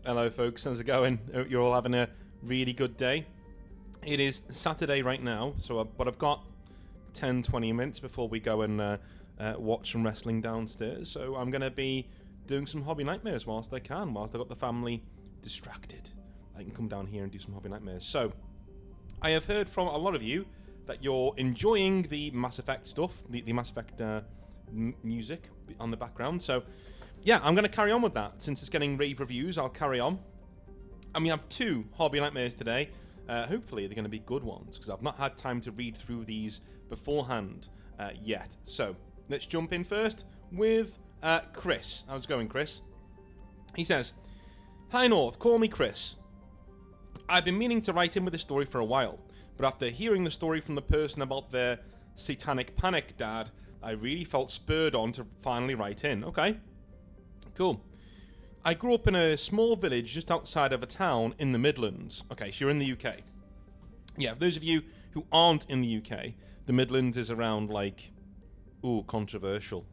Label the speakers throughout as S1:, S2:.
S1: Hello folks, how's it going? Hope you're all having a really good day. It is Saturday right now, but I've got 10-20 minutes before we go and watch some wrestling downstairs. So I'm going to be doing some hobby nightmares whilst I can, whilst I've got the family distracted. I can come down here and do some hobby nightmares. So I have heard from a lot of you that you're enjoying the Mass Effect stuff, the Mass Effect music on the background. So yeah, I'm going to carry on with that. Since it's getting rave reviews, I'll carry on. And we have 2 hobby nightmares today. Hopefully they're going to be good ones, because I've not had time to read through these beforehand yet. So let's jump in first with Chris. How's it going, Chris? He says, "Hi North, call me Chris. I've been meaning to write in with this story for a while, but after hearing the story from the person about their satanic panic dad, I really felt spurred on to finally write in." Okay. Cool. I grew up in a small village just outside of a town in the Midlands. Okay, so you're in the UK. Yeah, for those of you who aren't in the UK, the Midlands is around like, controversial,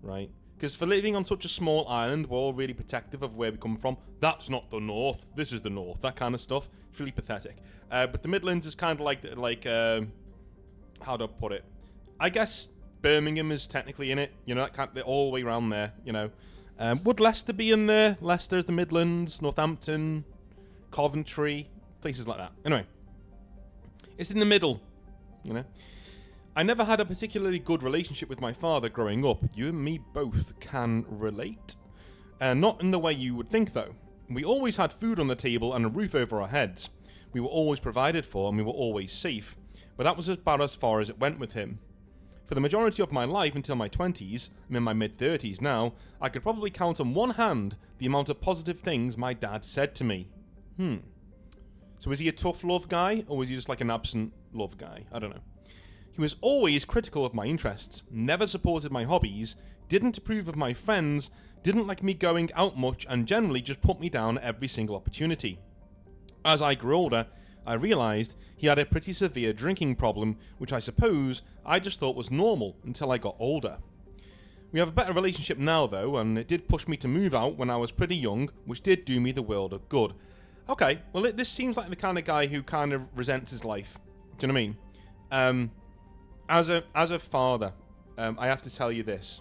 S1: right? Because for living on such a small island, we're all really protective of where we come from. That's not the North. This is the North. That kind of stuff. It's really pathetic. But the Midlands is kind of like how do I put it? I guess Birmingham is technically in it. You know, that kind of, all the way around there. You know. Would Leicester be in there? Leicester's the Midlands, Northampton, Coventry, places like that. Anyway, it's in the middle, you know. I never had a particularly good relationship with my father growing up. You and me both can relate. Not in the way you would think, though. We always had food on the table and a roof over our heads. We were always provided for and we were always safe. But that was about as far as it went with him. For the majority of my life until my 20s, I'm in my mid-30s now, I could probably count on one hand the amount of positive things my dad said to me. So was he a tough love guy, or was he just like an absent love guy? I don't know. He was always critical of my interests, never supported my hobbies, didn't approve of my friends, didn't like me going out much, and generally just put me down at every single opportunity. As I grew older, I realised he had a pretty severe drinking problem, which I suppose I just thought was normal until I got older. We have a better relationship now though, and it did push me to move out when I was pretty young, which did do me the world of good. Okay, well this seems like the kind of guy who kind of resents his life. Do you know what I mean? As a father, I have to tell you this.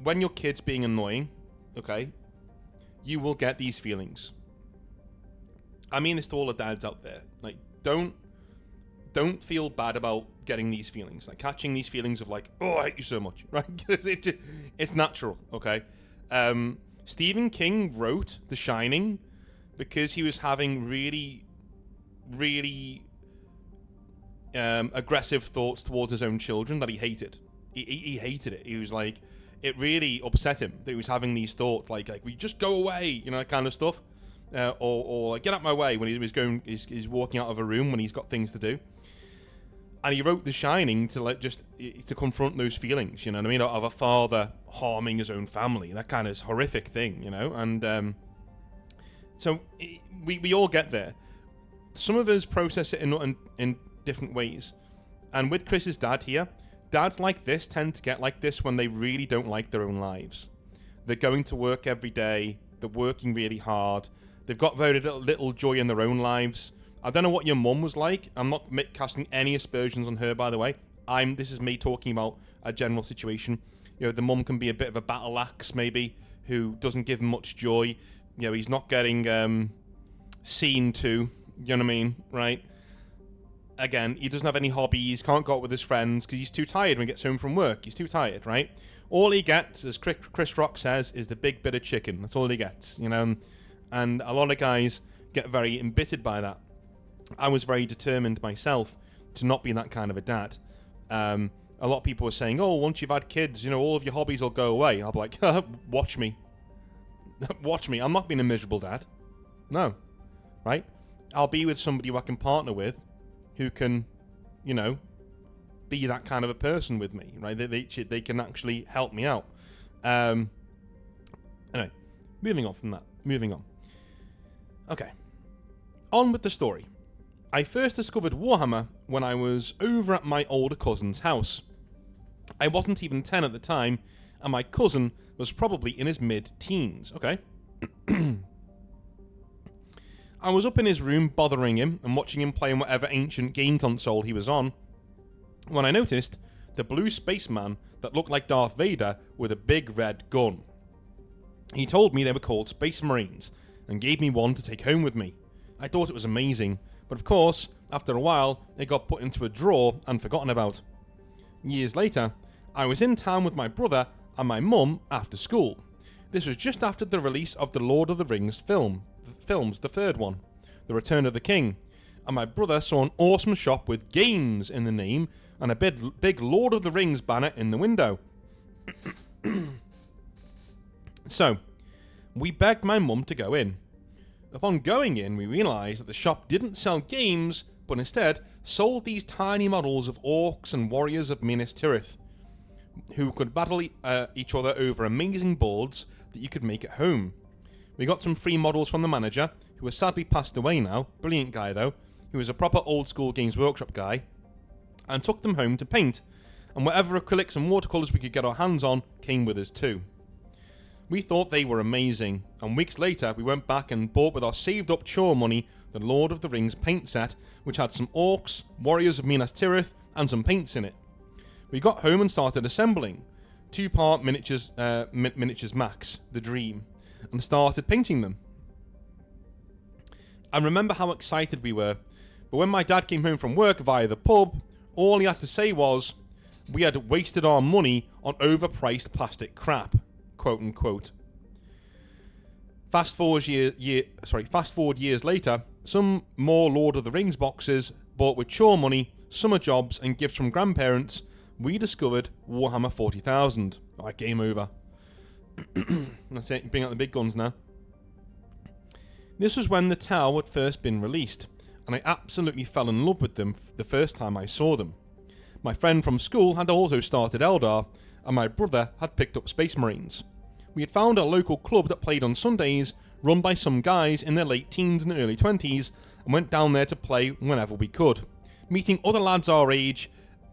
S1: When your kid's being annoying, okay, you will get these feelings. I mean this to all the dads out there. Like, don't feel bad about getting these feelings. Like, catching these feelings of like, oh, I hate you so much, right? It's natural, okay? Stephen King wrote The Shining because he was having really, really aggressive thoughts towards his own children that he hated. He hated it. He was like, it really upset him that he was having these thoughts, like we just go away, you know, that kind of stuff. Or like, get out my way when he's walking out of a room when he's got things to do. And he wrote The Shining to confront those feelings, you know what I mean, of a father harming his own family, that kind of horrific thing, you know. And so we all get there. Some of us process it in different ways. And with Chris's dad here, dads like this tend to get like this when they really don't like their own lives. They're going to work every day. They're working really hard. They've got very little joy in their own lives. I don't know what your mum was like. I'm not casting any aspersions on her, by the way. This is me talking about a general situation. You know, the mum can be a bit of a battle axe, maybe, who doesn't give him much joy. You know, he's not getting seen to. You know what I mean, right? Again, he doesn't have any hobbies. Can't go out with his friends because he's too tired when he gets home from work. He's too tired, right? All he gets, as Chris Rock says, is the big bit of chicken. That's all he gets, you know. And a lot of guys get very embittered by that. I was very determined myself to not be that kind of a dad. A lot of people were saying, oh, once you've had kids, you know, all of your hobbies will go away. I'll be like, watch me. Watch me. I'm not being a miserable dad. No. Right? I'll be with somebody who I can partner with who can, you know, be that kind of a person with me, right? They can actually help me out. Anyway, moving on from that. Moving on. Okay. On with the story. I first discovered Warhammer when I was over at my older cousin's house. I wasn't even 10 at the time, and my cousin was probably in his mid-teens. Okay. I was up in his room bothering him and watching him play on whatever ancient game console he was on, when I noticed the blue spaceman that looked like Darth Vader with a big red gun. He told me they were called Space Marines and gave me one to take home with me. I thought it was amazing, but of course, after a while, it got put into a drawer and forgotten about. Years later, I was in town with my brother and my mum after school. This was just after the release of the Lord of the Rings films, the third one, The Return of the King, and my brother saw an awesome shop with games in the name and a big Lord of the Rings banner in the window. So, we begged my mum to go in. Upon going in, we realised that the shop didn't sell games, but instead sold these tiny models of orcs and warriors of Minas Tirith, who could battle each other over amazing boards that you could make at home. We got some free models from the manager, who has sadly passed away now, brilliant guy though, who was a proper old school Games Workshop guy, and took them home to paint, and whatever acrylics and watercolours we could get our hands on came with us too. We thought they were amazing, and weeks later we went back and bought with our saved up chore money the Lord of the Rings paint set, which had some orcs, warriors of Minas Tirith, and some paints in it. We got home and started assembling, 2-part miniatures max, the dream, and started painting them. I remember how excited we were, but when my dad came home from work via the pub, all he had to say was, we had wasted our money on overpriced plastic crap, quote unquote. Fast forward years later, some more Lord of the Rings boxes, bought with chore money, summer jobs and gifts from grandparents, we discovered Warhammer 40,000. Alright, game over. That's it, bring out the big guns now. This was when the Tau had first been released, and I absolutely fell in love with them the first time I saw them. My friend from school had also started Eldar, and my brother had picked up Space Marines. We had found a local club that played on Sundays, run by some guys in their late teens and early 20s, and went down there to play whenever we could, meeting other lads our age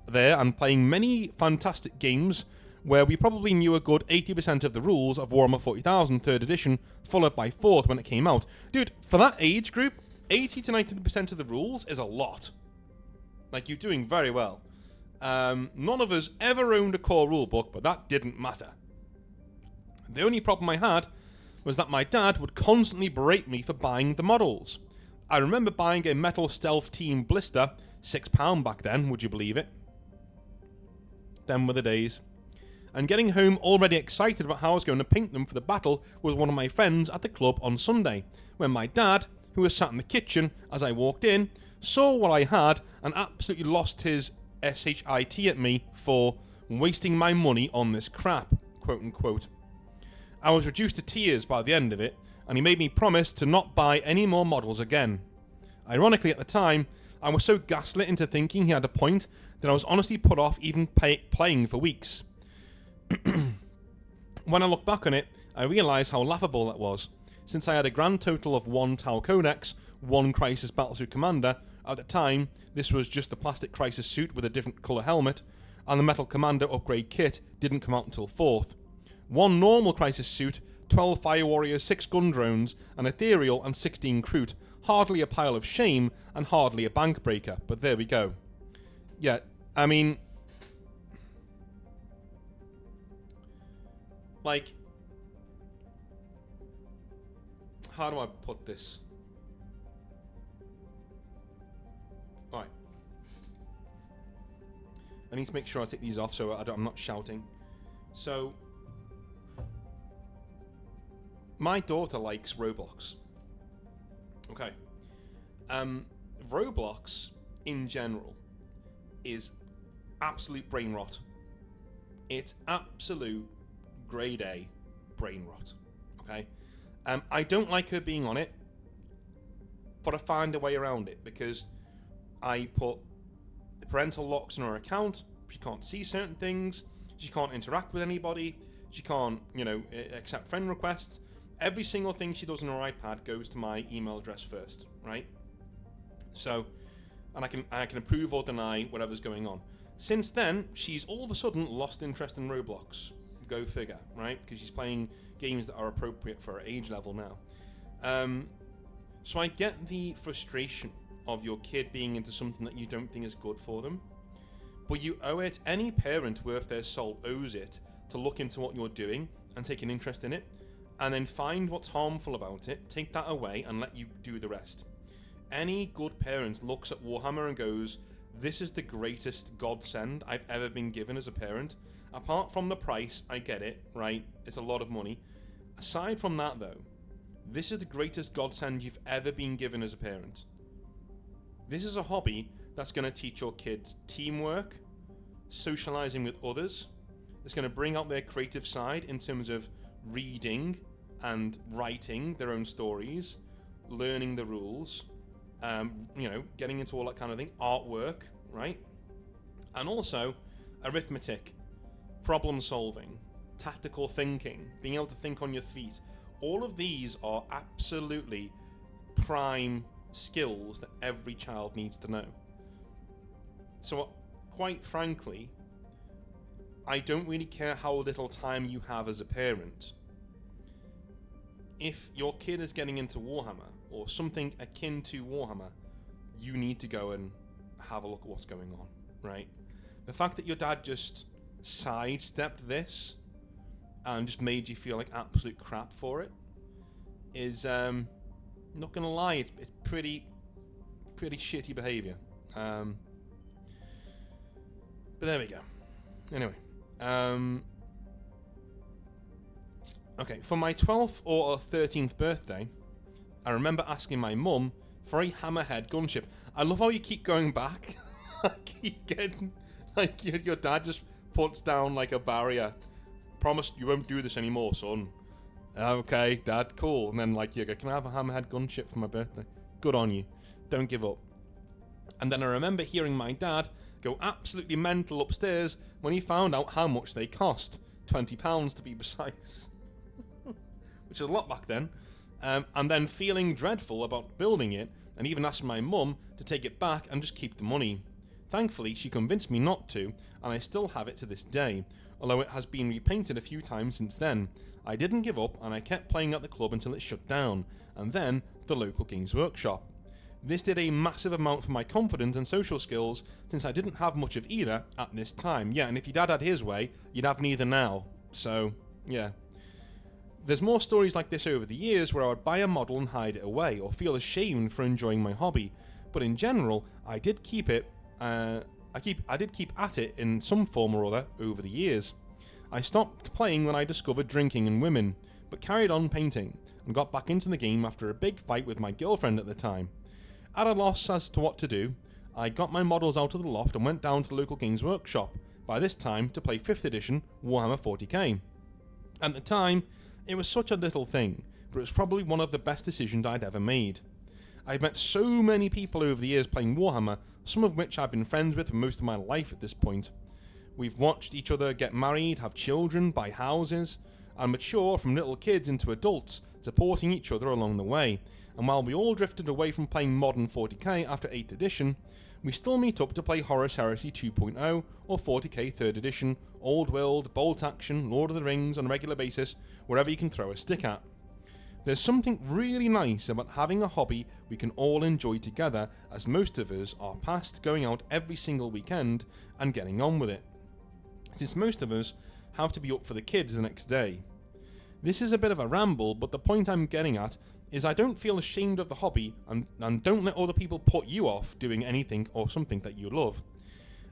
S1: there and playing many fantastic games where we probably knew a good 80% of the rules of Warhammer 40,000 3rd edition, followed by 4th when it came out. Dude, for that age group, 80 to 90% of the rules is a lot. Like, you're doing very well. None of us ever owned a core rulebook, but that didn't matter. The only problem I had was that my dad would constantly berate me for buying the models. I remember buying a metal stealth team blister, £6 back then, would you believe it? Them were the days. And getting home already excited about how I was going to paint them for the battle was one of my friends at the club on Sunday, when my dad, who was sat in the kitchen as I walked in, saw what I had and absolutely lost his shit at me for wasting my money on this crap, quote unquote. I was reduced to tears by the end of it, and he made me promise to not buy any more models again. Ironically, at the time, I was so gaslit into thinking he had a point that I was honestly put off even playing for weeks. When I look back on it, I realise how laughable that was, since I had a grand total of 1 Tau Codex, 1 Crisis Battlesuit Commander. At the time, this was just the plastic Crisis suit with a different colour helmet, and the Metal Commander upgrade kit didn't come out until 4th. 1 normal Crisis suit, 12 Fire Warriors, 6 Gun Drones, an Ethereal and 16 Kroot. Hardly a pile of shame, and hardly a bank breaker, but there we go. Yeah, I mean, like, how do I put this? Alright. I need to make sure I take these off so I'm not shouting. So, my daughter likes Roblox. Okay. Roblox, in general, is absolute brain rot. It's absolute grade A brain rot. Okay? I don't like her being on it, but I find a way around it because I put parental locks on her account. She can't see certain things. She can't interact with anybody. She can't, accept friend requests. Every single thing she does on her iPad goes to my email address first, right? So, and I can approve or deny whatever's going on. Since then, she's all of a sudden lost interest in Roblox. Go figure, right? Because she's playing games that are appropriate for her age level now. So I get the frustration of your kid being into something that you don't think is good for them, but you owe it, any parent worth their soul owes it, to look into what you're doing and take an interest in it, and then find what's harmful about it, take that away, and let you do the rest. Any good parent looks at Warhammer and goes, this is the greatest godsend I've ever been given as a parent. Apart from the price, I get it, right? It's a lot of money. Aside from that, though, this is the greatest godsend you've ever been given as a parent. This is a hobby that's going to teach your kids teamwork, socializing with others. It's going to bring out their creative side in terms of reading and writing their own stories, learning the rules, getting into all that kind of thing, artwork, right? And also arithmetic, problem solving, tactical thinking, being able to think on your feet. All of these are absolutely prime skills that every child needs to know. So, quite frankly, I don't really care how little time you have as a parent. If your kid is getting into Warhammer, or something akin to Warhammer, you need to go and have a look at what's going on, right? The fact that your dad just sidestepped this and just made you feel like absolute crap for it is, not gonna lie, it's pretty shitty behaviour. But there we go. Anyway, okay, for my 12th or 13th birthday, I remember asking my mum for a hammerhead gunship. I love how you keep going back. I keep getting, like, your dad just puts down, like, a barrier. Promise you won't do this anymore, son. Okay, Dad, cool. And then, like, you go, can I have a hammerhead gunship for my birthday? Good on you. Don't give up. And then I remember hearing my dad go absolutely mental upstairs when he found out how much they cost. £20 to be precise. Which is a lot back then. And then feeling dreadful about building it, and even asking my mum to take it back and just keep the money. Thankfully, she convinced me not to, and I still have it to this day, although it has been repainted a few times since then. I didn't give up, and I kept playing at the club until it shut down, and then the local Games Workshop. This did a massive amount for my confidence and social skills, since I didn't have much of either at this time. Yeah, and if your dad had his way, you'd have neither now. So, yeah. There's more stories like this over the years where I would buy a model and hide it away, or feel ashamed for enjoying my hobby. But in general, I did keep it. I did keep at it in some form or other over the years. I stopped playing when I discovered drinking and women, but carried on painting, and got back into the game after a big fight with my girlfriend at the time. At a loss as to what to do, I got my models out of the loft and went down to the local Games Workshop, by this time to play 5th edition Warhammer 40k. At the time, it was such a little thing, but it was probably one of the best decisions I'd ever made. I've met so many people over the years playing Warhammer, some of which I've been friends with for most of my life at this point. We've watched each other get married, have children, buy houses, and mature from little kids into adults, supporting each other along the way. And while we all drifted away from playing modern 40k after 8th edition, we still meet up to play Horus Heresy 2.0 or 40k 3rd edition, Old World, Bolt Action, Lord of the Rings on a regular basis, wherever you can throw a stick at. There's something really nice about having a hobby we can all enjoy together, as most of us are past going out every single weekend and getting on with it, since most of us have to be up for the kids the next day. This is a bit of a ramble, but the point I'm getting at is I don't feel ashamed of the hobby, and don't let other people put you off doing anything or something that you love.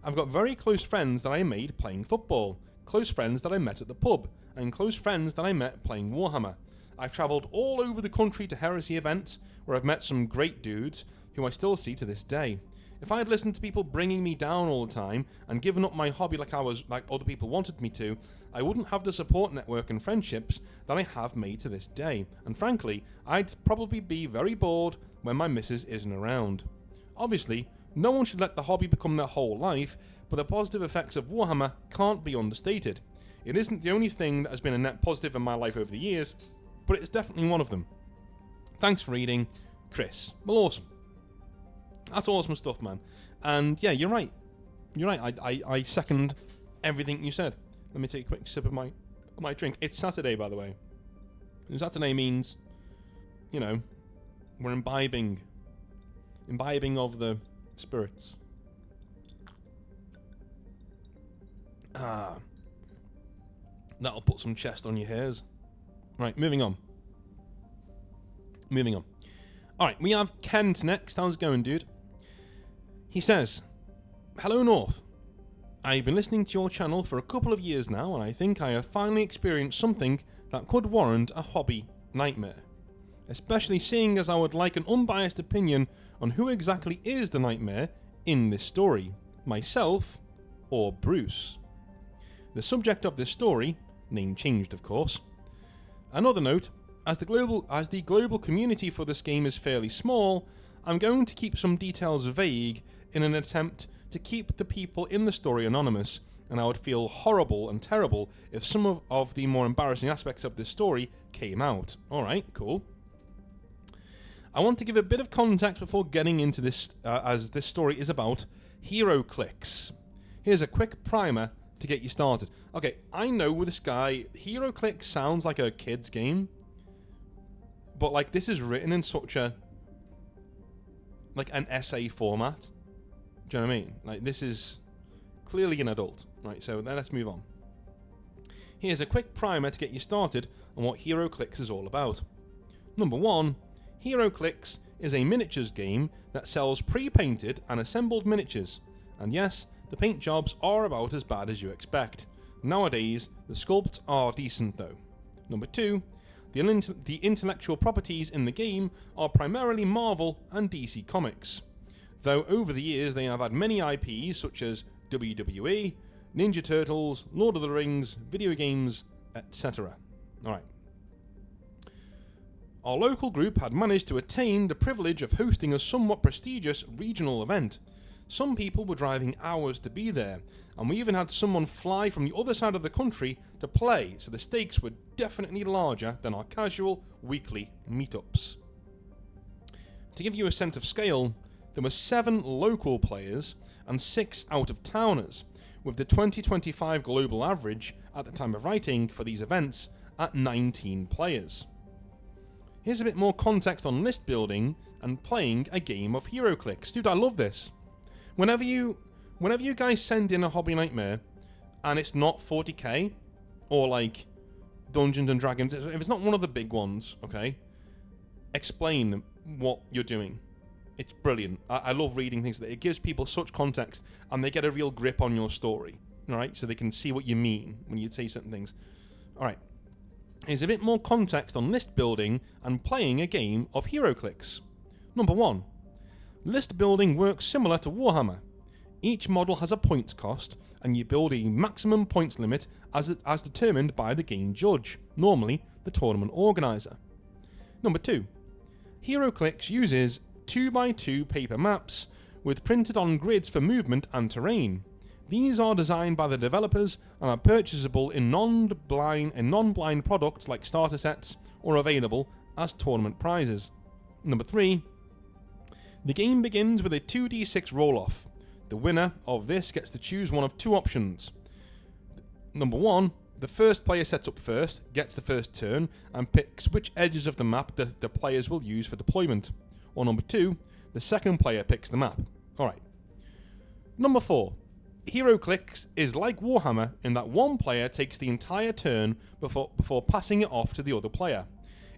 S1: I've got very close friends that I made playing football, close friends that I met at the pub, and close friends that I met playing Warhammer. I've travelled all over the country to Heresy events, where I've met some great dudes, who I still see to this day. If I had listened to people bringing me down all the time, and given up my hobby like other people wanted me to, I wouldn't have the support network and friendships that I have made to this day, and frankly, I'd probably be very bored when my missus isn't around. Obviously, no one should let the hobby become their whole life, but the positive effects of Warhammer can't be understated. It isn't the only thing that has been a net positive in my life over the years, but it's definitely one of them. Thanks for reading, Chris. Well, awesome. That's awesome stuff, man. And yeah, you're right. You're right. I second everything you said. Let me take a quick sip of my drink. It's Saturday, by the way. And Saturday means, you know, We're imbibing of the spirits. That'll put some chest on your hairs. Right, moving on. Alright, we have Kent next. How's it going, dude? He says, "Hello, North. I've been listening to your channel for a couple of years now, and I think I have finally experienced something that could warrant a hobby nightmare. Especially seeing as I would like an unbiased opinion on who exactly is the nightmare in this story, myself or Bruce. The subject of this story, name changed of course. Another note, as the global community for this game is fairly small, I'm going to keep some details vague in an attempt to keep the people in the story anonymous, and I would feel horrible and terrible if some of the more embarrassing aspects of this story came out." Alright, cool. I want to give a bit of context before getting into this, as this story is about hero clicks. Here's a quick primer to get you started. Okay, I know this guy, hero clicks sounds like a kid's game, but like this is written in such a, like an essay format. Do you know what I mean? Like this is clearly an adult. Right, so then let's move on. Here's a quick primer to get you started on what hero clicks is all about. Number 1, Hero Clicks is a miniatures game that sells pre-painted and assembled miniatures, and yes, the paint jobs are about as bad as you expect. Nowadays, the sculpts are decent though. Number 2, the intellectual properties in the game are primarily Marvel and DC Comics, though over the years they have had many IPs such as WWE, Ninja Turtles, Lord of the Rings, video games, etc. Alright. Our local group had managed to attain the privilege of hosting a somewhat prestigious regional event. Some people were driving hours to be there, and we even had someone fly from the other side of the country to play, so the stakes were definitely larger than our casual weekly meetups. To give you a sense of scale, there were 7 local players and 6 out-of-towners, with the 2025 global average at the time of writing for these events at 19 players. Here's a bit more context on list building and playing a game of hero clicks. Dude, I love this. Whenever you guys send in a hobby nightmare and it's not 40k or like Dungeons and Dragons, if it's not one of the big ones, okay, explain what you're doing. It's brilliant. I love reading things that it gives people such context and they get a real grip on your story, alright, so they can see what you mean when you say certain things. Alright. Here's a bit more context on list building and playing a game of hero clicks. Number 1. List building works similar to Warhammer. Each model has a points cost, and you build a maximum points limit as determined by the game judge, normally the tournament organizer. Number 2. Hero Clicks uses 2x2 paper maps with printed on grids for movement and terrain. These are designed by the developers and are purchasable in non-blind products like starter sets or available as tournament prizes. Number 3. The game begins with a 2d6 roll-off. The winner of this gets to choose one of 2 options. Number 1, the first player sets up first, gets the first turn, and picks which edges of the map the players will use for deployment. Or number 2, the second player picks the map. Alright. Number 4. Hero Clicks is like Warhammer in that one player takes the entire turn before passing it off to the other player.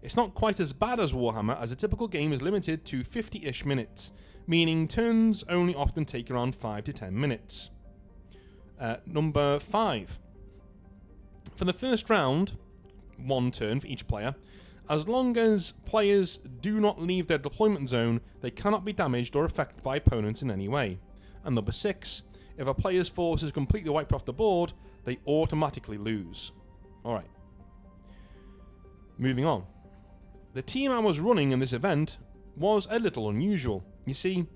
S1: It's not quite as bad as Warhammer, as a typical game is limited to 50-ish minutes, meaning turns only often take around 5 to 10 minutes. Number 5. For the first round, 1 turn for each player, as long as players do not leave their deployment zone, they cannot be damaged or affected by opponents in any way. And number 6. If a player's force is completely wiped off the board, they automatically lose. Alright. Moving on. The team I was running in this event was a little unusual. You see,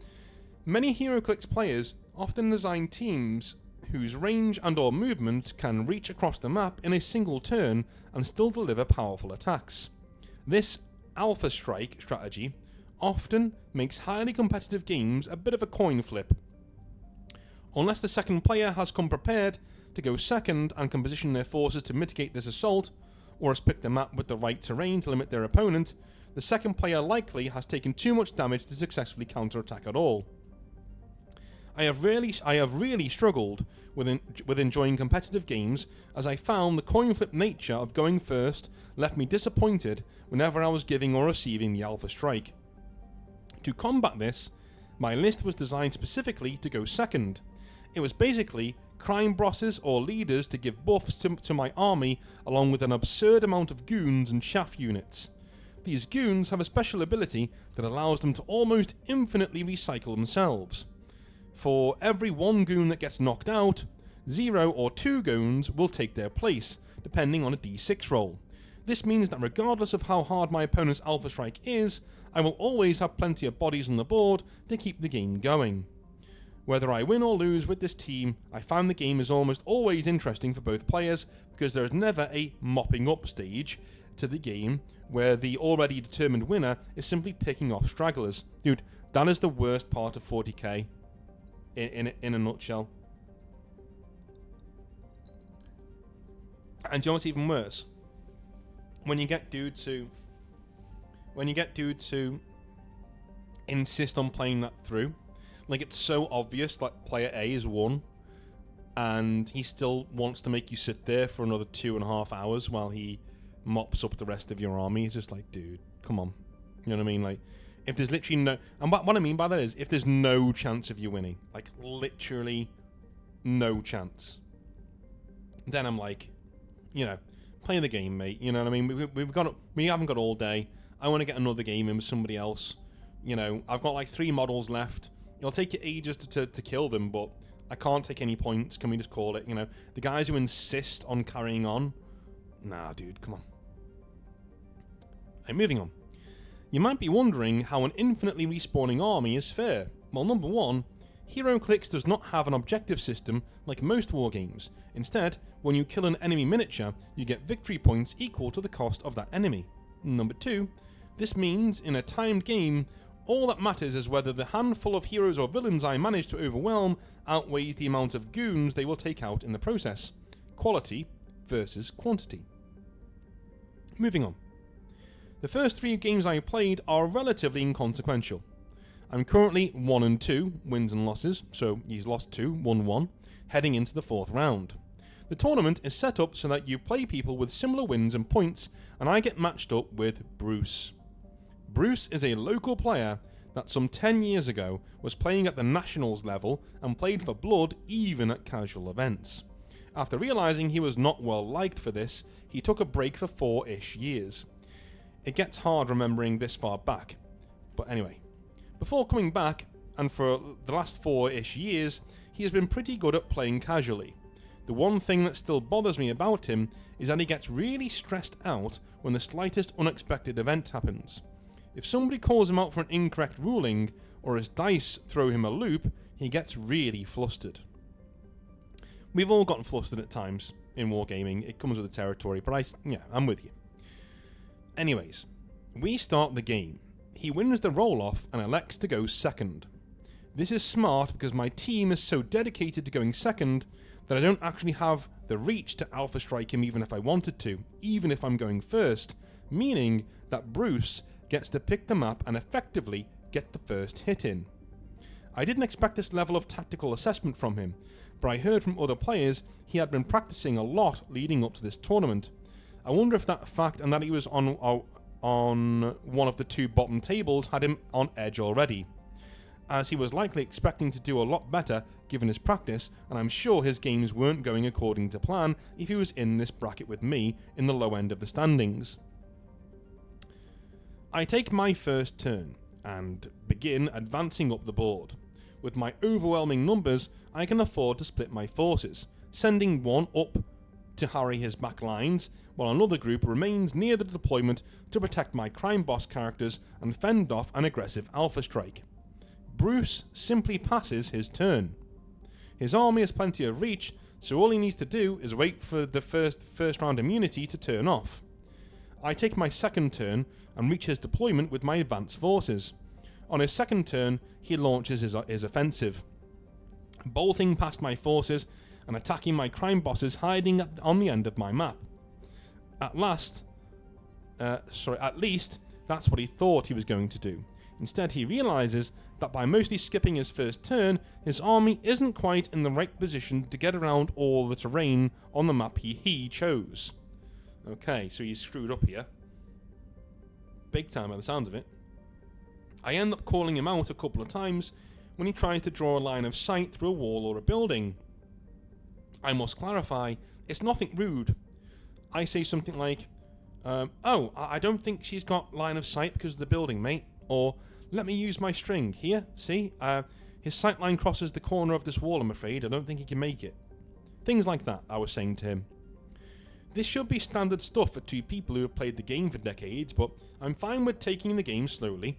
S1: many HeroClix players often design teams whose range and or movement can reach across the map in a single turn and still deliver powerful attacks. This Alpha Strike strategy often makes highly competitive games a bit of a coin flip. Unless the second player has come prepared to go second and can position their forces to mitigate this assault, or has picked a map with the right terrain to limit their opponent, the second player likely has taken too much damage to successfully counterattack at all. I have really struggled with enjoying competitive games, as I found the coin flip nature of going first left me disappointed whenever I was giving or receiving the alpha strike. To combat this, my list was designed specifically to go second. It was basically crime bosses or leaders to give buffs to my army, along with an absurd amount of goons and chaff units. These goons have a special ability that allows them to almost infinitely recycle themselves. For every one goon that gets knocked out, 0 or 2 goons will take their place, depending on a d6 roll. This means that regardless of how hard my opponent's alpha strike is, I will always have plenty of bodies on the board to keep the game going. Whether I win or lose with this team, I find the game is almost always interesting for both players, because there is never a mopping up stage to the game where the already determined winner is simply picking off stragglers. Dude, that is the worst part of 40k. In a nutshell. And do you know what's even worse? When you get dudes who insist on playing that through, like it's so obvious that player A is won, and he still wants to make you sit there for another 2.5 hours while he mops up the rest of your army. It's just like, dude, come on. You know what I mean? Like, if there's literally no... And what I mean by that is, if there's no chance of you winning, like, literally no chance, then I'm like, you know, play the game, mate. You know what I mean? We haven't got all day. I want to get another game in with somebody else. You know, I've got like 3 models left. It'll take you ages to kill them, but I can't take any points. Can we just call it? You know, the guys who insist on carrying on, nah, dude, come on. I'm moving on. You might be wondering how an infinitely respawning army is fair. Well, number one, HeroClix does not have an objective system like most wargames. Instead, when you kill an enemy miniature, you get victory points equal to the cost of that enemy. Number two, this means in a timed game, all that matters is whether the handful of heroes or villains I manage to overwhelm outweighs the amount of goons they will take out in the process. Quality versus quantity. Moving on. The first 3 games I played are relatively inconsequential. I'm currently 1-2, wins and losses, so he's lost 2, won 1, heading into the 4th round. The tournament is set up so that you play people with similar wins and points, and I get matched up with Bruce. Bruce is a local player that some 10 years ago was playing at the nationals level and played for blood even at casual events. After realising he was not well liked for this, he took a break for 4-ish years. It gets hard remembering this far back. But anyway, before coming back, and for the last 4-ish years, he has been pretty good at playing casually. The one thing that still bothers me about him is that he gets really stressed out when the slightest unexpected event happens. If somebody calls him out for an incorrect ruling, or his dice throw him a loop, he gets really flustered. We've all gotten flustered at times in wargaming. It comes with the territory, but I'm with you. Anyways, we start the game. He wins the roll-off and elects to go second. This is smart because my team is so dedicated to going second that I don't actually have the reach to alpha strike him even if I wanted to, even if I'm going first, meaning that Bruce gets to pick the map and effectively get the first hit in. I didn't expect this level of tactical assessment from him, but I heard from other players he had been practicing a lot leading up to this tournament. I wonder if that fact and that he was on one of the 2 bottom tables had him on edge already, as he was likely expecting to do a lot better given his practice, and I'm sure his games weren't going according to plan if he was in this bracket with me in the low end of the standings. I take my first turn and begin advancing up the board. With my overwhelming numbers, I can afford to split my forces, sending one up to harry his back lines, while another group remains near the deployment to protect my crime boss characters and fend off an aggressive alpha strike. Bruce simply passes his turn. His army has plenty of reach, so all he needs to do is wait for the first round immunity to turn off. I take my second turn and reach his deployment with my advanced forces. On his second turn, he launches his offensive, bolting past my forces and attacking my crime bosses hiding on the end of my map. At least, that That's what he thought he was going to do. Instead, he realizes that by mostly skipping his first turn, his army isn't quite in the right position to get around all the terrain on the map he chose. Okay, so he's screwed up here. Big time by the sounds of it. I end up calling him out a couple of times when he tries to draw a line of sight through a wall or a building. I must clarify, it's nothing rude. I say something like, oh, I don't think she's got line of sight because of the building, mate. Or, let me use my string. Here, see? His sight line crosses the corner of this wall, I'm afraid. I don't think he can make it. Things like that, I was saying to him. This should be standard stuff for two people who have played the game for decades, but I'm fine with taking the game slowly.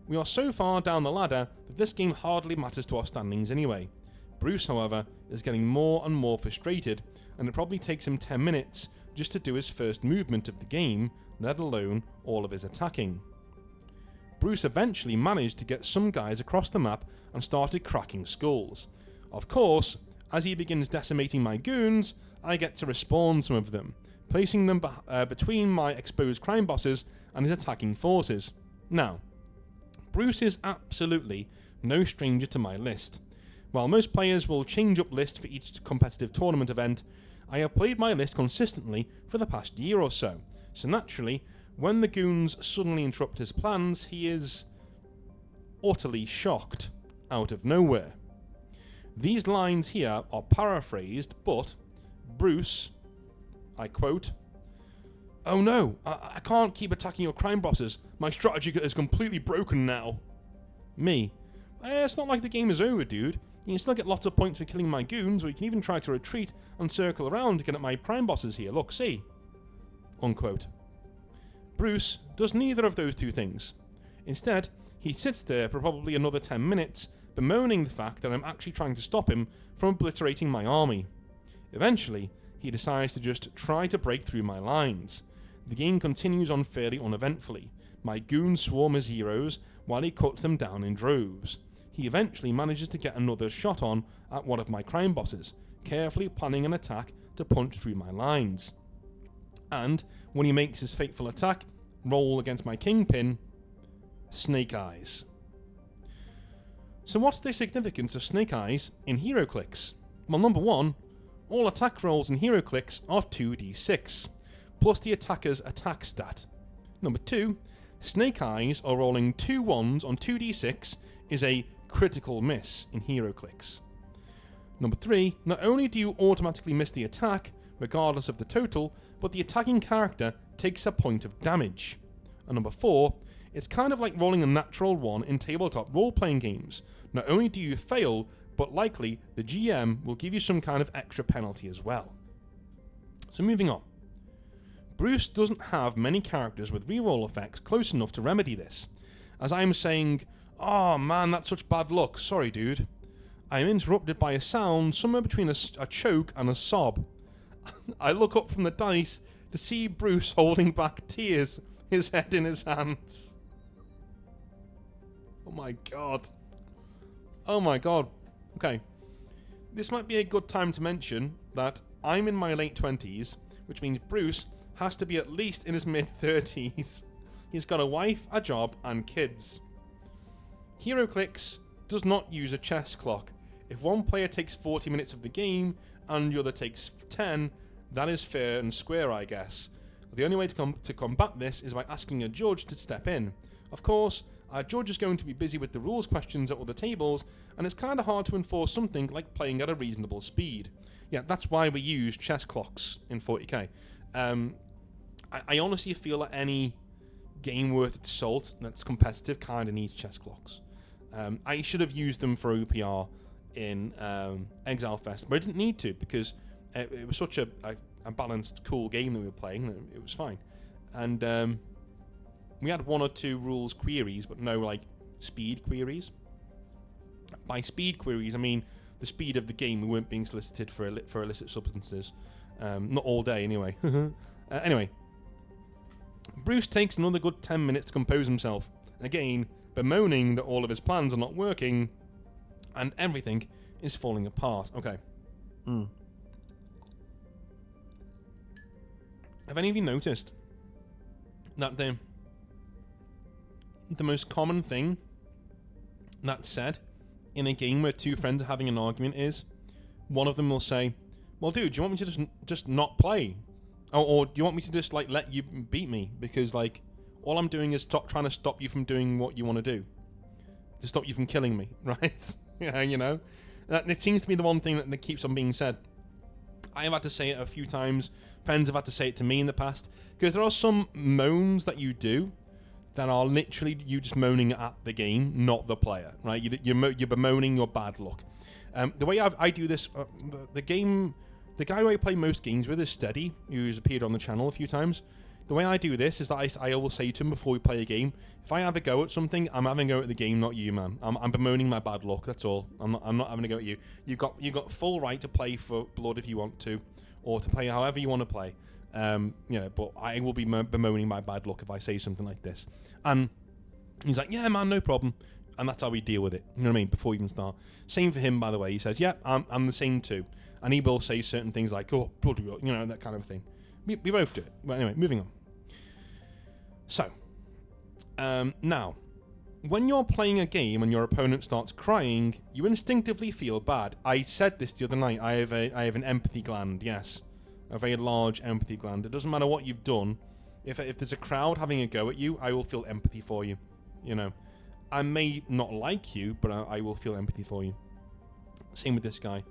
S1: We are so far down the ladder that this game hardly matters to our standings anyway. Bruce, however, is getting more and more frustrated, and it probably takes him 10 minutes just to do his first movement of the game, let alone all of his attacking. Bruce eventually managed to get some guys across the map and started cracking skulls. Of course, as he begins decimating my goons, I get to respawn some of them, placing them between my exposed crime bosses and his attacking forces. Now, Bruce is absolutely no stranger to my list. While most players will change up lists for each competitive tournament event, I have played my list consistently for the past year or so, so naturally, when the goons suddenly interrupt his plans, he is utterly shocked out of nowhere. These lines here are paraphrased, but Bruce, I quote, "Oh no, I can't keep attacking your crime bosses. My strategy is completely broken now." Me, it's not like the game is over, dude. You can still get lots of points for killing my goons, or you can even try to retreat and circle around to get at my prime bosses here. Look, see? Unquote. Bruce does neither of those two things. Instead, he sits there for probably another 10 minutes, bemoaning the fact that I'm actually trying to stop him from obliterating my army. Eventually, he decides to just try to break through my lines. The game continues on fairly uneventfully. My goons swarm his heroes, while he cuts them down in droves. He eventually manages to get another shot on at one of my crime bosses, carefully planning an attack to punch through my lines. And, when he makes his fateful attack, roll against my kingpin, Snake Eyes. So what's the significance of Snake Eyes in HeroClix? Well, number one, all attack rolls in HeroClix are 2d6, plus the attacker's attack stat. Number two, Snake Eyes are rolling 2 1s on 2d6 is a critical miss in HeroClix. Number three, not only do you automatically miss the attack, regardless of the total, but the attacking character takes a point of damage. And number four, it's kind of like rolling a natural 1 in tabletop role-playing games. Not only do you fail, but likely the GM will give you some kind of extra penalty as well. So moving on. Bruce doesn't have many characters with reroll effects close enough to remedy this. As I'm saying, "Oh man, that's such bad luck, sorry dude," I am interrupted by a sound somewhere between a choke and a sob. I look up from the dice to see Bruce holding back tears, his head in his hands. Oh my god. Oh my god. Okay. This might be a good time to mention that I'm in my late 20s, which means Bruce has to be at least in his mid-30s. He's got a wife, a job, and kids. HeroClix does not use a chess clock. If one player takes 40 minutes of the game and the other takes 10, that is fair and square, I guess. The only way to combat this is by asking a judge to step in. Of course, our judge is going to be busy with the rules questions at other tables, and it's kind of hard to enforce something like playing at a reasonable speed. Yeah, that's why we use chess clocks in 40k. I honestly feel that any game worth its salt that's competitive kind of needs chess clocks. I should have used them for OPR in Exile Fest, but I didn't need to because it was such a balanced, cool game that we were playing. It was fine. And we had 1 or 2 rules queries, but no like speed queries. By speed queries, I mean the speed of the game. We weren't being solicited for illicit substances. Not all day, anyway. Anyway, Bruce takes another good 10 minutes to compose himself. Again, bemoaning that all of his plans are not working, and everything is falling apart. Okay. Have any of you noticed that the most common thing that's said in a game where two friends are having an argument is one of them will say, well, dude, do you want me to just not play? Or do you want me to just, like, let you beat me? Because, like, all I'm doing is trying to stop you from doing what you want to do. To stop you from killing me, right? Yeah, you know? It seems to be the one thing that keeps on being said. I have had to say it a few times. Friends have had to say it to me in the past. Because there are some moans that you do that are literally you just moaning at the game, not the player, right? You're bemoaning your bad luck. The way I do this, the guy who I play most games with is Steady, who's appeared on the channel a few times. The way I do this is that I always say to him before we play a game, if I have a go at something, I'm having a go at the game, not you, man. I'm bemoaning my bad luck. That's all. I'm not having a go at you. You got full right to play for blood if you want to, or to play however you want to play. But I will be bemoaning my bad luck if I say something like this. And he's like, yeah, man, no problem. And that's how we deal with it. You know what I mean? Before we even start. Same for him, by the way. He says, yeah, I'm the same too. And he will say certain things like, oh, bloody, you know, that kind of thing. We both do it. But anyway, moving on. So, now, when you're playing a game and your opponent starts crying, you instinctively feel bad. I said this the other night. I have an empathy gland, yes. A very large empathy gland. It doesn't matter what you've done. If there's a crowd having a go at you, I will feel empathy for you. You know, I may not like you, but I will feel empathy for you. Same with this guy.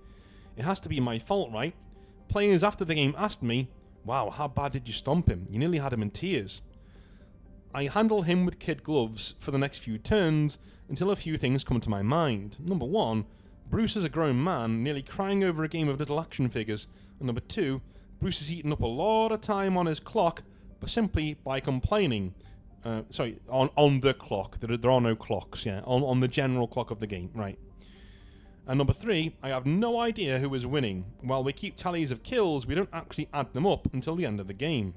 S1: It has to be my fault, right? Players after the game asked me, wow, how bad did you stomp him? You nearly had him in tears. I handle him with kid gloves for the next few turns until a few things come to my mind. Number one, Bruce is a grown man, nearly crying over a game of little action figures. And number two, Bruce has eaten up a lot of time on his clock, but simply by complaining. On the clock. There are no clocks, yeah. On the general clock of the game, right. And number three, I have no idea who is winning. While we keep tallies of kills, we don't actually add them up until the end of the game.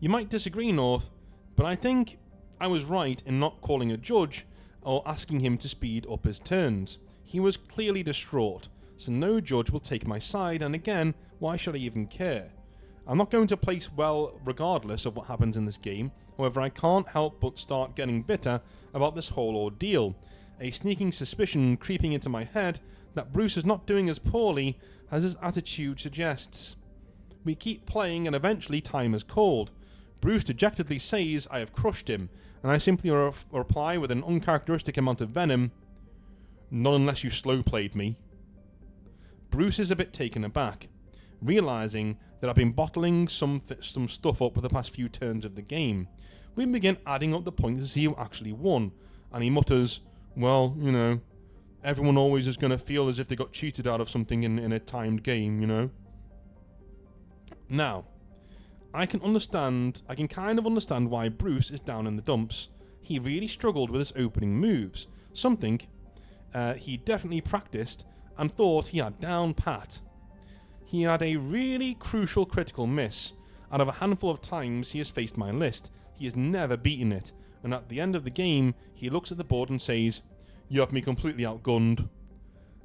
S1: You might disagree, North, but I think I was right in not calling a judge or asking him to speed up his turns. He was clearly distraught, so no judge will take my side, and again, why should I even care? I'm not going to place well regardless of what happens in this game. However, I can't help but start getting bitter about this whole ordeal. A sneaking suspicion creeping into my head that Bruce is not doing as poorly as his attitude suggests. We keep playing and eventually time is called. Bruce dejectedly says I have crushed him, and I simply reply with an uncharacteristic amount of venom, not unless you slow-played me. Bruce is a bit taken aback, realising that I've been bottling some stuff up for the past few turns of the game. We begin adding up the points to see who actually won, and he mutters, well, you know, everyone always is going to feel as if they got cheated out of something in a timed game, you know. Now, I can kind of understand why Bruce is down in the dumps. He really struggled with his opening moves, something he definitely practiced and thought he had down pat. He had a really crucial critical miss. Out of a handful of times he has faced my list, he has never beaten it, and at the end of the game, he looks at the board and says, you have me completely outgunned.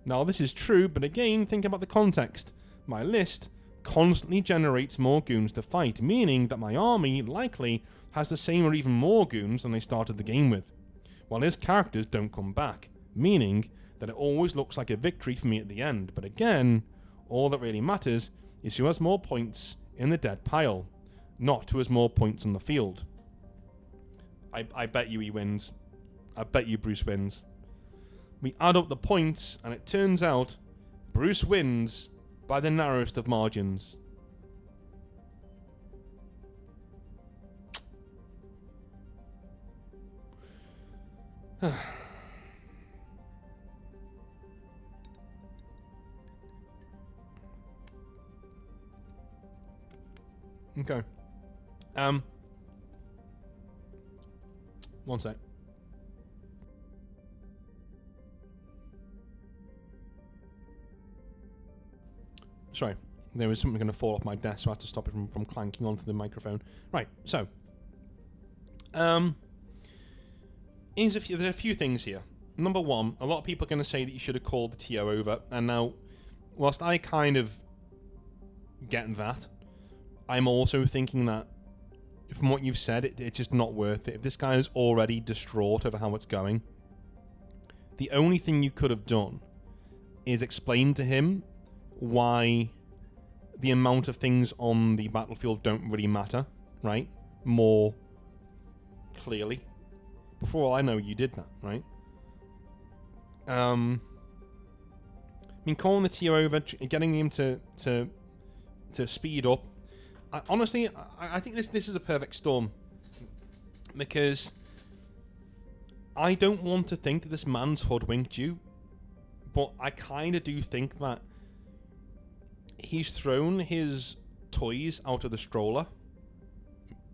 S1: Now this is true, but again, think about the context. My list constantly generates more goons to fight, meaning that my army likely has the same or even more goons than they started the game with, while his characters don't come back, meaning that it always looks like a victory for me at the end. But again, all that really matters is who has more points in the dead pile, not who has more points on the field. I bet you he wins. I bet you Bruce wins. We add up the points, and it turns out Bruce wins by the narrowest of margins. Okay. One sec. Sorry, there was something going to fall off my desk, so I had to stop it from clanking onto the microphone. Right, so there's a few things here. Number one, a lot of people are going to say that you should have called the TO over, and now, whilst I kind of get that, I'm also thinking that from what you've said, it's just not worth it. If this guy is already distraught over how it's going, the only thing you could have done is explain to him why the amount of things on the battlefield don't really matter, right? More clearly. Before all I know, you did that, right? I mean, calling the tier over, getting him to speed up. Honestly, I think this is a perfect storm, because I don't want to think that this man's hoodwinked you, but I kind of do think that he's thrown his toys out of the stroller,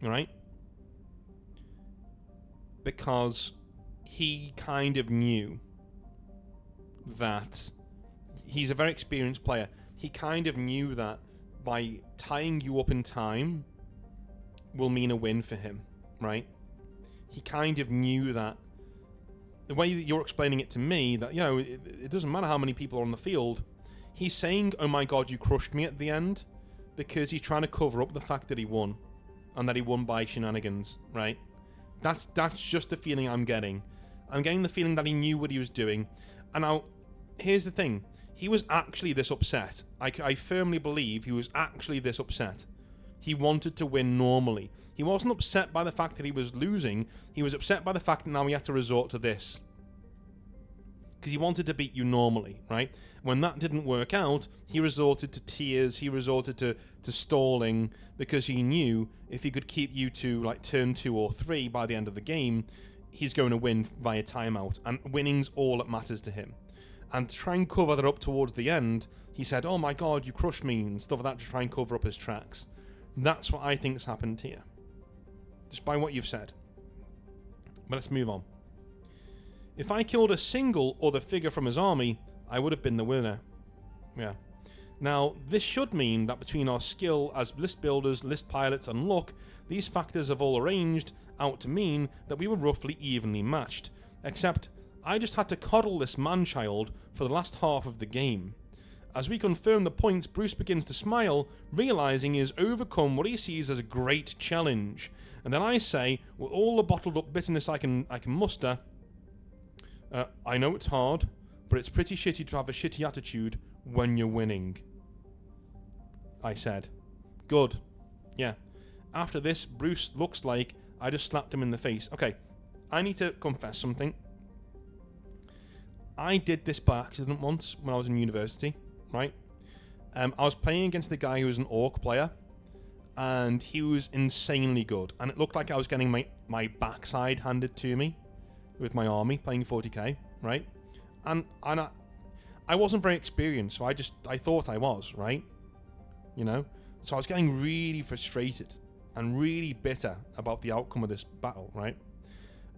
S1: right? Because he kind of knew that he's a very experienced player. He kind of knew that by tying you up in time will mean a win for him, right? He kind of knew that. The way that you're explaining it to me, that, you know, it doesn't matter how many people are on the field. He's saying, oh my god, you crushed me at the end, because he's trying to cover up the fact that he won, and that he won by shenanigans, right? That's just the feeling I'm getting. I'm getting the feeling that he knew what he was doing. And now, here's the thing. He was actually this upset. I firmly believe he was actually this upset. He wanted to win normally. He wasn't upset by the fact that he was losing. He was upset by the fact that now he had to resort to this. Because he wanted to beat you normally, right? When that didn't work out, he resorted to tears. He resorted to stalling, because he knew if he could keep you to like turn 2 or 3 by the end of the game, he's going to win via timeout. And winning's all that matters to him. And to try and cover that up towards the end, he said, oh my god, you crushed me, and stuff like that, to try and cover up his tracks. That's what I think's happened here. Just by what you've said. But let's move on. If I killed a single other figure from his army, I would have been the winner. Yeah. Now, this should mean that between our skill as list builders, list pilots, and luck, these factors have all arranged out to mean that we were roughly evenly matched. Except, I just had to coddle this man-child for the last half of the game. As we confirm the points, Bruce begins to smile, realising he has overcome what he sees as a great challenge. And then I say, with all the bottled up bitterness I can muster, I know it's hard, but it's pretty shitty to have a shitty attitude when you're winning. I said. Good. Yeah. After this, Bruce looks like I just slapped him in the face. Okay, I need to confess something. I did this by accident once when I was in university, right? I was playing against the guy who was an orc player, and he was insanely good. And it looked like I was getting my backside handed to me with my army, playing 40k, right? And I wasn't very experienced, so I thought I was, right? You know? So I was getting really frustrated and really bitter about the outcome of this battle, right?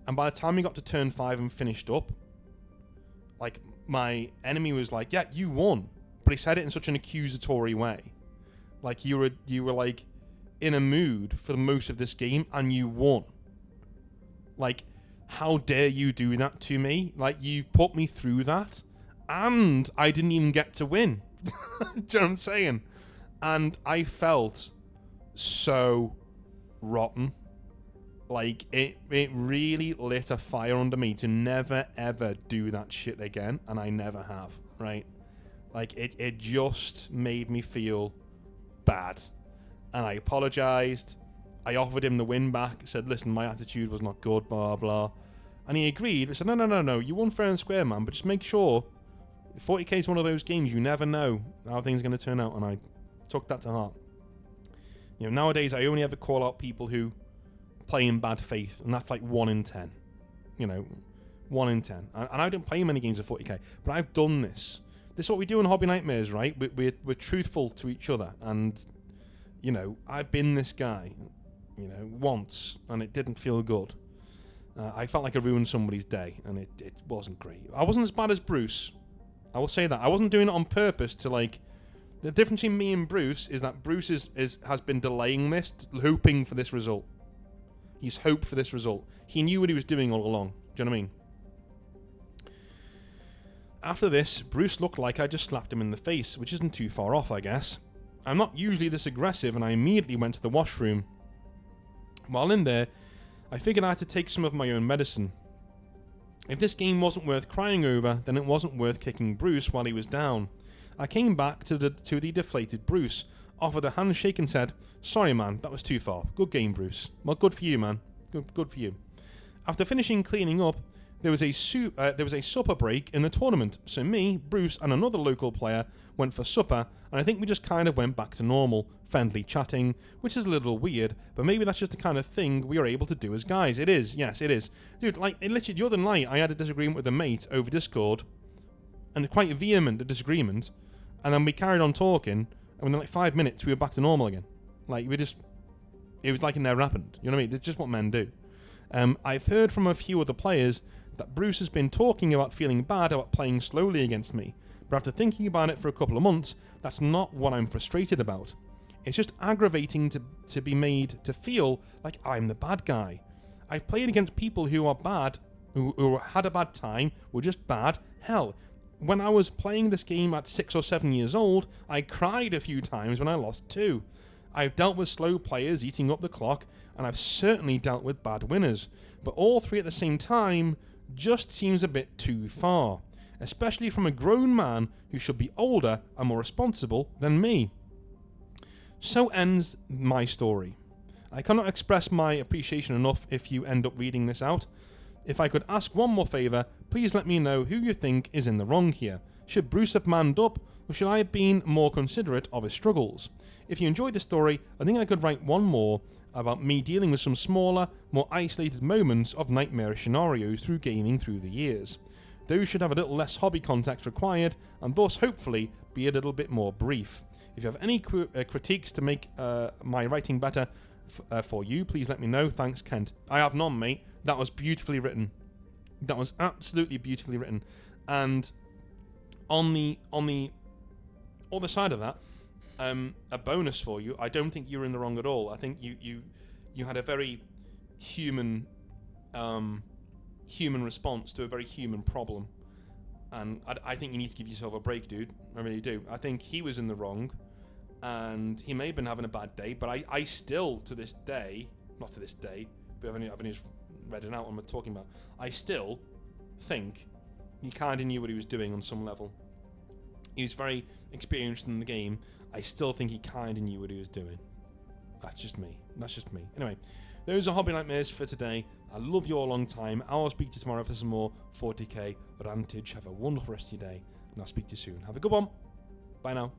S1: And by the time we got to turn 5 and finished up, like, my enemy was like, yeah, you won. But he said it in such an accusatory way. Like, you were like, in a mood for most of this game, and you won. Like, how dare you do that to me? Like, you put me through that, and I didn't even get to win. Do you know what I'm saying? And I felt so rotten. Like, it really lit a fire under me to never, ever do that shit again, and I never have, right? Like, it just made me feel bad. And I apologised. I offered him the win back, said, listen, my attitude was not good, blah, blah. And he agreed. I said, no, you won fair and square, man, but just make sure 40k is one of those games you never know how things are going to turn out, and I took that to heart. You know, nowadays I only ever call out people who play in bad faith, and that's like 1 in 10. You know, 1 in 10. And I don't play many games of 40k, but I've done this. This is what we do in Hobby Nightmares, right? We're truthful to each other, and, you know, I've been this guy, you know, once, and it didn't feel good. I felt like I ruined somebody's day, and it wasn't great. I wasn't as bad as Bruce. I will say that. I wasn't doing it on purpose to, like... The difference between me and Bruce is that Bruce has been delaying this, hoping for this result. He's hoped for this result. He knew what he was doing all along. Do you know what I mean? After this, Bruce looked like I just slapped him in the face, which isn't too far off, I guess. I'm not usually this aggressive, and I immediately went to the washroom. While in there, I figured I had to take some of my own medicine. If this game wasn't worth crying over, then it wasn't worth kicking Bruce while he was down. I came back to the deflated Bruce, offered a handshake and said, "Sorry man, that was too far. Good game, Bruce." Well, good for you, man. Good for you. After finishing cleaning up, there was a supper break in the tournament, so me, Bruce and another local player went for supper, and I think we just kind of went back to normal, friendly chatting, which is a little weird, but maybe that's just the kind of thing we are able to do as guys. It is, yes, it is. Dude, like, literally the other night I had a disagreement with a mate over Discord, and quite a vehement disagreement, and then we carried on talking, and within like 5 minutes we were back to normal again. Like, it was like it never happened, you know what I mean? It's just what men do. I've heard from a few other players that Bruce has been talking about feeling bad about playing slowly against me, but after thinking about it for a couple of months, that's not what I'm frustrated about. It's just aggravating to be made to feel like I'm the bad guy. I've played against people who are bad, who had a bad time, were just bad. Hell, when I was playing this game at 6 or 7 years old, I cried a few times when I lost too. I've dealt with slow players eating up the clock, and I've certainly dealt with bad winners, but all three at the same time just seems a bit too far, especially from a grown man who should be older and more responsible than me. So ends my story. I cannot express my appreciation enough if you end up reading this out. If I could ask one more favour, please let me know who you think is in the wrong here. Should Bruce have manned up, or should I have been more considerate of his struggles? If you enjoyed the story, I think I could write one more about me dealing with some smaller, more isolated moments of nightmarish scenarios through gaming through the years. Those should have a little less hobby context required, and thus hopefully be a little bit more brief. If you have any critiques to make my writing better for you, please let me know. Thanks, Kent. I have none, mate. That was beautifully written. That was absolutely beautifully written. And on the other side of that, a bonus for you. I don't think you were in the wrong at all. I think you had a very human response to a very human problem, and I think you need to give yourself a break, dude. I really do. I think he was in the wrong, and he may have been having a bad day, but I still, to this day, not to this day, but I've only just read it out what I'm talking about, I still think he kind of knew what he was doing on some level. He was very experienced in the game. I still think he kind of knew what he was doing. That's just me. Anyway, those are Hobby Nightmares for today. I love you all a long time. I'll speak to you tomorrow for some more 40k rantage. Have a wonderful rest of your day, and I'll speak to you soon. Have a good one. Bye now.